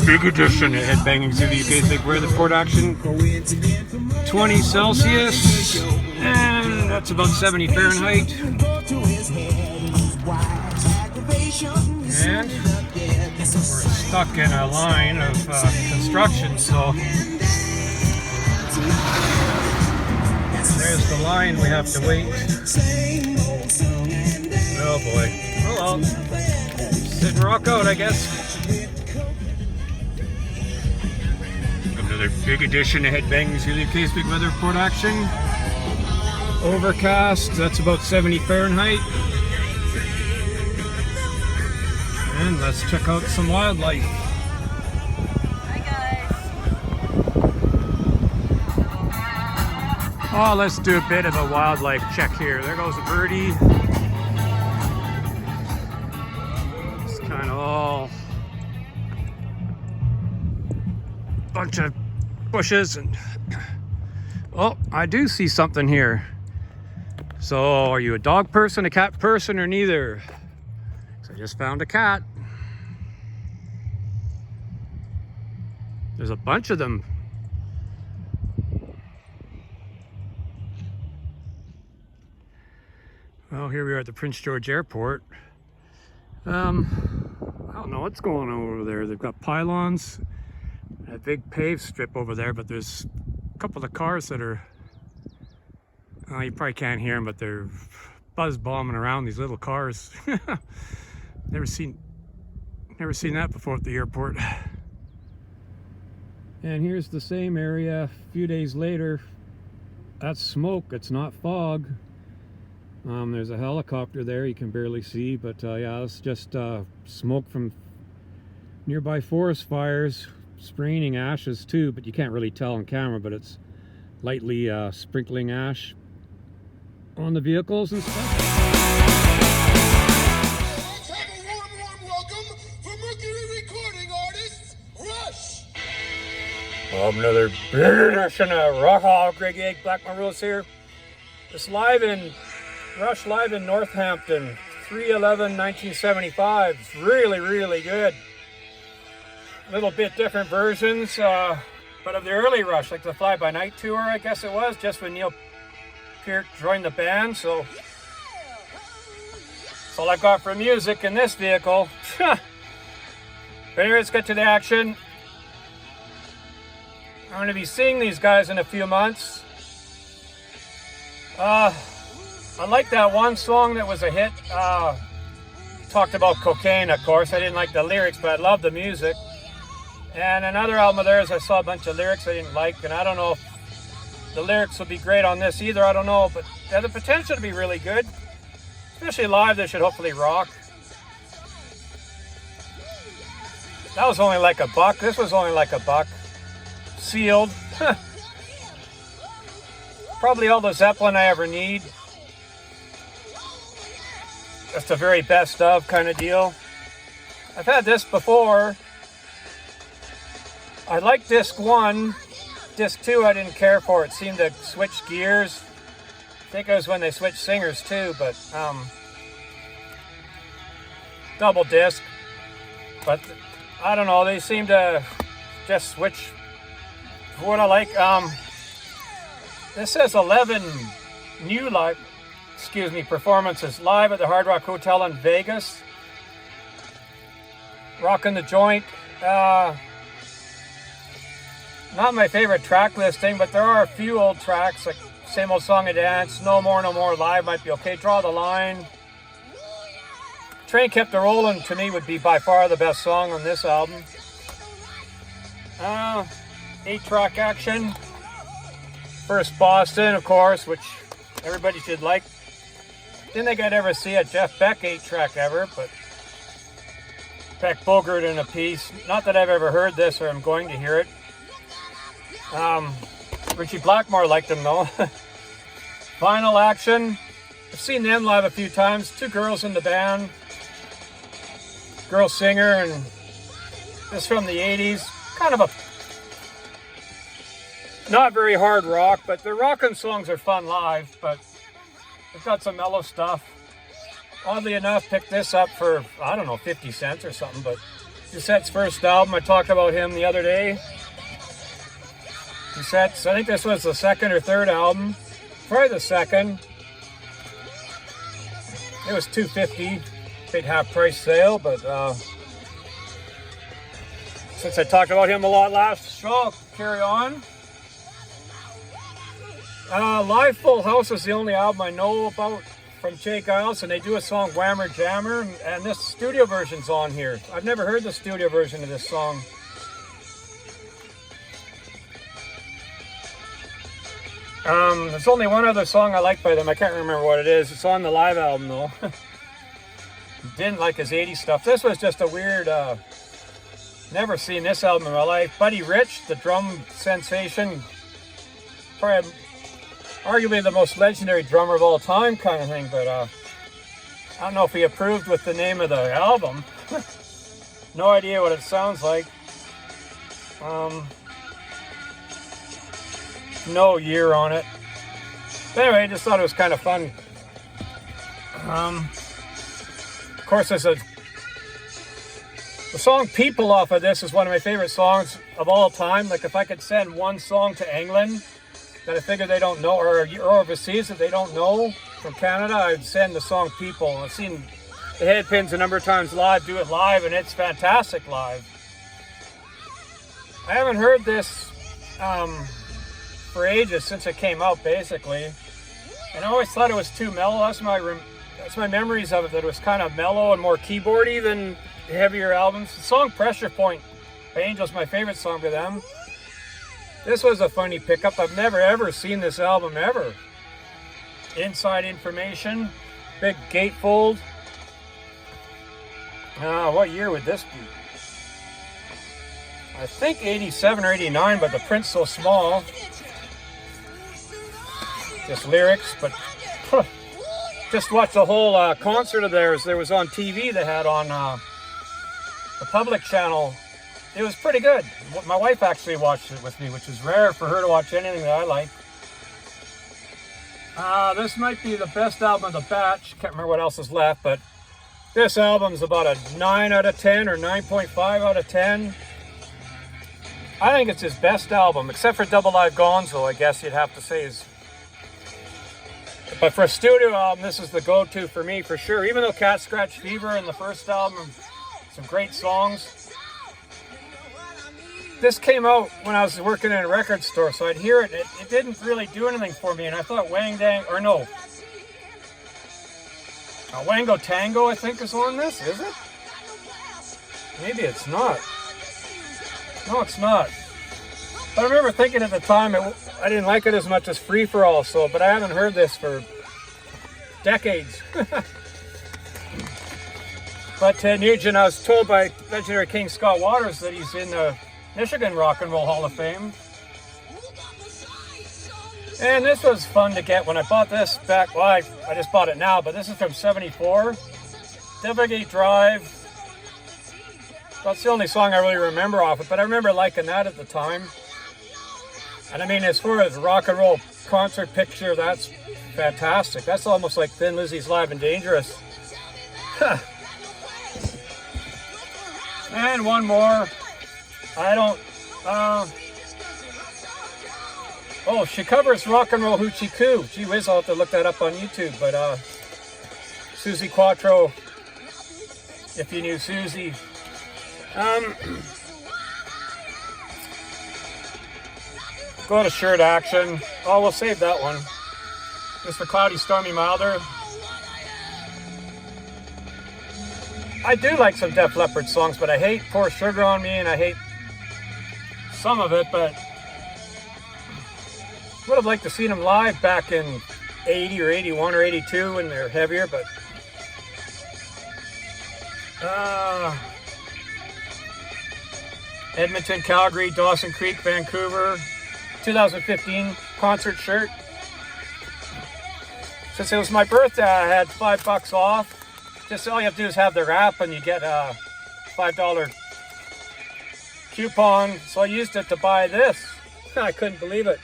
Big edition of Headbanging to the UK's Big Weather Report action. 20 Celsius, and that's about 70 Fahrenheit. And we're stuck in a line of construction, so there's the line we have to wait. Oh boy. Oh well. Sit and rock out, I guess. Another big edition of Headbanging to the UK's Big Weather Report action. Overcast, that's about 70 Fahrenheit. And let's check out some wildlife. Hi guys. Oh, let's do a bit of a wildlife check here. There goes a birdie. It's kind of all bunch of bushes and oh, I do see something here. So are you a dog person, a cat person, or neither? So I just found a cat. There's a bunch of them. Well, here we are at the Prince George Airport. I don't know what's going on over there. They've got pylons, a big paved strip over there, but there's a couple of cars that are, you probably can't hear them, but they're buzz bombing around these little cars. Never seen that before at the airport. And here's the same area a few days later. That's smoke, it's not fog. There's a helicopter there you can barely see, but yeah, it's just smoke from nearby forest fires, spraying ashes too, but you can't really tell on camera, but it's lightly sprinkling ash on the vehicles and stuff. Let's have a warm welcome for Mercury recording artist, Rush! Well, another big edition of Rawk, Greg Egg, Black Maroons here. It's live in Rush, live in Northampton, 3/11/1975. It's really, really good. A little bit different versions, but of the early Rush, like the Fly By Night tour, I guess it was, just when Neil Peart joined the band. So that's all I got for music in this vehicle. But anyway, let's get to the action. I'm going to be seeing these guys in a few months. I like that one song that was a hit. Talked about cocaine, of course. I didn't like the lyrics, but I love the music. And another album of theirs, I saw a bunch of lyrics I didn't like, and I don't know if the lyrics will be great on this either. I don't know, but they have the potential to be really good. Especially live, they should hopefully rock. That was only like $1. This was only like $1. Sealed. Probably all the Zeppelin I ever need. Just the very best of kind of deal. I've had this before. I like disc 1. Disc 2 I didn't care for. It seemed to switch gears. I think it was when they switched singers too, but double disc. But I don't know, they seem to just switch for what I like. This says 11 new performances live at the Hard Rock Hotel in Vegas. Rockin' the Joint. Not my favorite track listing, but there are a few old tracks, like Same Old Song and Dance, No More, No More Live might be okay. Draw the Line. Train Kept a Rollin' to me would be by far the best song on this album. 8-track action. First Boston, of course, which everybody should like. Didn't think I'd ever see a Jeff Beck 8-track ever, but Beck Bogert in a piece. Not that I've ever heard this or I'm going to hear it. Richie Blackmore liked them though. Final Action. I've seen them live a few times. 2 girls in the band. Girl singer, and this from the 80s. Kind of a not very hard rock, but the rockin' songs are fun live, but they've got some mellow stuff. Oddly enough, picked this up for, I don't know, 50 cents or something, but Giuseppe's first album. I talked about him the other day. Giuseppe's, I think this was the second or third album. Probably the second. It was $250. Paid half price sale, but since I talked about him a lot last show, I'll carry on. Live Full House is the only album I know about from Jay Giles, and they do a song Whammer Jammer, and this studio version's on here. I've never heard the studio version of this song. There's only one other song I like by them. I can't remember what it is. It's on the live album though. Didn't like his 80s stuff. This was just a weird, never seen this album in my life. Buddy Rich, the drum sensation, probably arguably the most legendary drummer of all time kind of thing, but I don't know if he approved with the name of the album. No idea what it sounds like. No year on it. But anyway, I just thought it was kind of fun. Of course, the song People off of this is one of my favorite songs of all time. Like if I could send one song to England that I figure they don't know, or overseas that they don't know from Canada, I'd send the song People. I've seen the Headpins a number of times live, do it live, and it's fantastic live. I haven't heard this for ages, since it came out basically, and I always thought it was too mellow. That's my memories of it, that it was kind of mellow and more keyboardy than heavier albums. The song Pressure Point by Angel's my favorite song by them. This was a funny pickup. I've never ever seen this album ever. Inside Information, big gatefold. What year would this be? I think 87 or 89, but the print's so small. Just lyrics, but just watched the whole concert of theirs. There was on TV they had on the public channel. It was pretty good. My wife actually watched it with me, which is rare for her to watch anything that I like. This might be the best album of the batch. Can't remember what else is left, but this album's about a 9 out of 10 or 9.5 out of 10. I think it's his best album, except for Double Live Gonzo, I guess you'd have to say is. But for a studio album, this is the go-to for me, for sure. Even though Cat Scratch Fever in the first album, some great songs. This came out when I was working in a record store, so I'd hear it. It didn't really do anything for me, and I thought Wango Tango, I think, is on this, is it? Maybe it's not. No, it's not. But I remember thinking at the time, I didn't like it as much as Free For All, but I haven't heard this for decades. But Nugent, I was told by legendary King Scott Waters that he's in the Michigan Rock and Roll Hall of Fame. And this was fun to get when I bought this back. Well, I just bought it now, but this is from '74. Devagate Drive. That's the only song I really remember off it, but I remember liking that at the time. And I mean, as far as rock and roll concert picture, that's fantastic. That's almost like Thin Lizzy's Live and Dangerous. And one more. She covers Rock and Roll Hoochie Coo. Gee whiz, I'll have to look that up on YouTube. But Susie Quattro, if you knew Susie. Go to Shirt Action. Oh, we'll save that one. Just for Cloudy, Stormy, Milder. I do like some Def Leppard songs, but I hate Pour Sugar on Me, and I hate some of it, but would have liked to see them live back in 80 or 81 or 82 when they're heavier, but Edmonton, Calgary, Dawson Creek, Vancouver, 2015 concert shirt. Since it was my birthday, I had $5 off. Just all you have to do is have their app and you get a $5 coupon. So I used it to buy this. I couldn't believe it.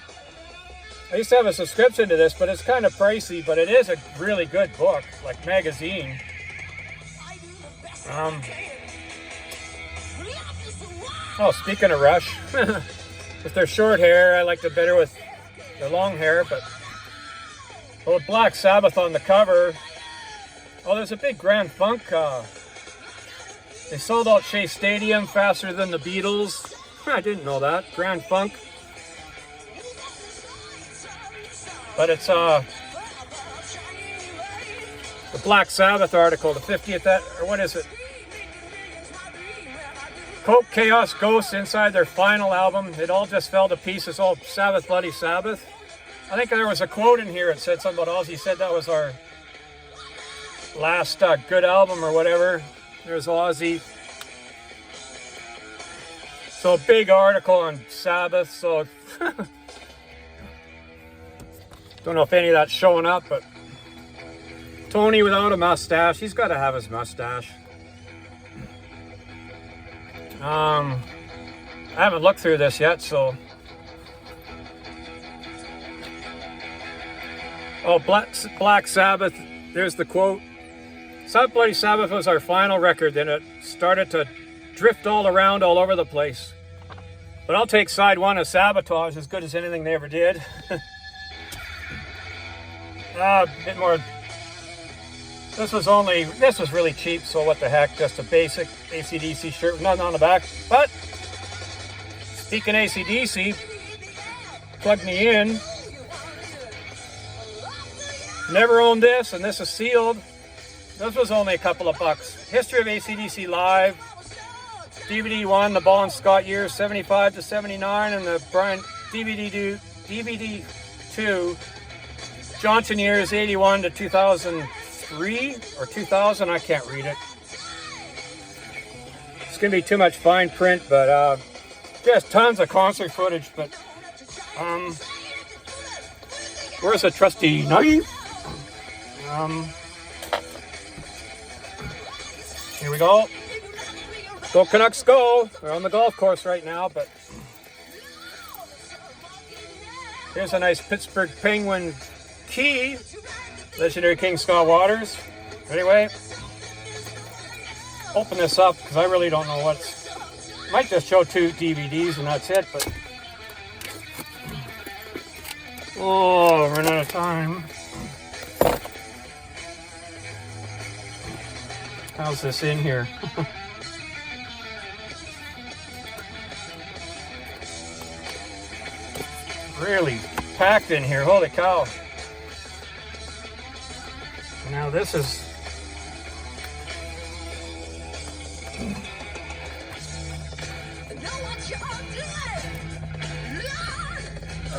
I used to have a subscription to this, but it's kind of pricey, but it is a really good book, like magazine. Oh, speaking of Rush, with their short hair, I liked it better with their long hair, but well, with Black Sabbath on the cover, oh, there's a big Grand Funk. They sold out Shea Stadium faster than the Beatles. I didn't know that. Grand Funk. But it's the Black Sabbath article, the 50th, or what is it? Coke, Chaos, Ghosts inside their final album. It all just fell to pieces. Oh, Sabbath, Bloody Sabbath. I think there was a quote in here. It said something about Ozzy said that was our last good album or whatever. There's Ozzy. So a big article on Sabbath. So don't know if any of that's showing up, but Tony without a mustache. He's got to have his mustache. I haven't looked through this yet, so. Oh, Black Sabbath. There's the quote. Sabbath Bloody Sabbath was our final record, then it started to drift all around all over the place. But I'll take side one of Sabotage, as good as anything they ever did. A bit more. This was really cheap, so what the heck, just a basic AC/DC shirt with nothing on the back. But, speaking AC/DC, plug me in. Never owned this, and this is sealed. This was only a couple of bucks. History of AC/DC Live, DVD 1, the Ball and Scott years, 75 to 79, and the Brian DVD 2, Johnson years, 81 to 2003 or 2000. I can't read it. It's gonna be too much fine print, but just tons of concert footage. But where's the trusty knife? Here we go. Go Canucks go! We're on the golf course right now, but here's a nice Pittsburgh Penguin key. Legendary King Scott Waters. Anyway, open this up because I really don't know what's. Might just show 2 DVDs and that's it, but oh, run out of time. How's this in here? Really packed in here, holy cow. Now this is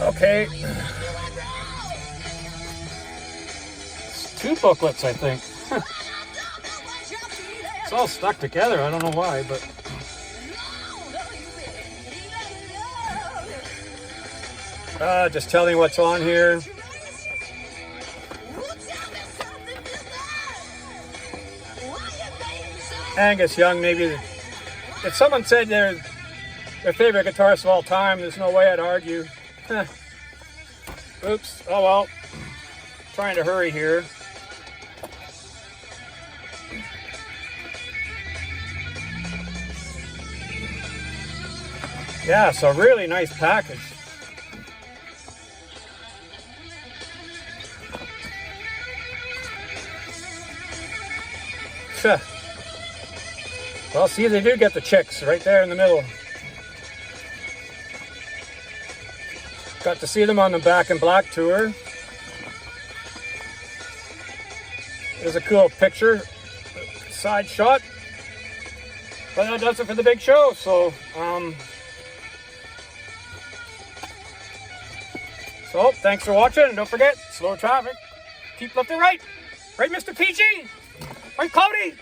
okay. It's 2 booklets, I think. It's all stuck together, I don't know why, but just tell me what's on here. Angus Young, maybe. If someone said they're their favorite guitarist of all time, there's no way I'd argue. Oops. Oh well. Trying to hurry here. Yeah, so really nice package. Well, see, they do get the chicks right there in the middle. Got to see them on the Back in Black tour. There's a cool picture, side shot. But that does it for the big show, so thanks for watching, and don't forget, slow traffic, keep left and right. Right, Mr. PG? Right, Cody?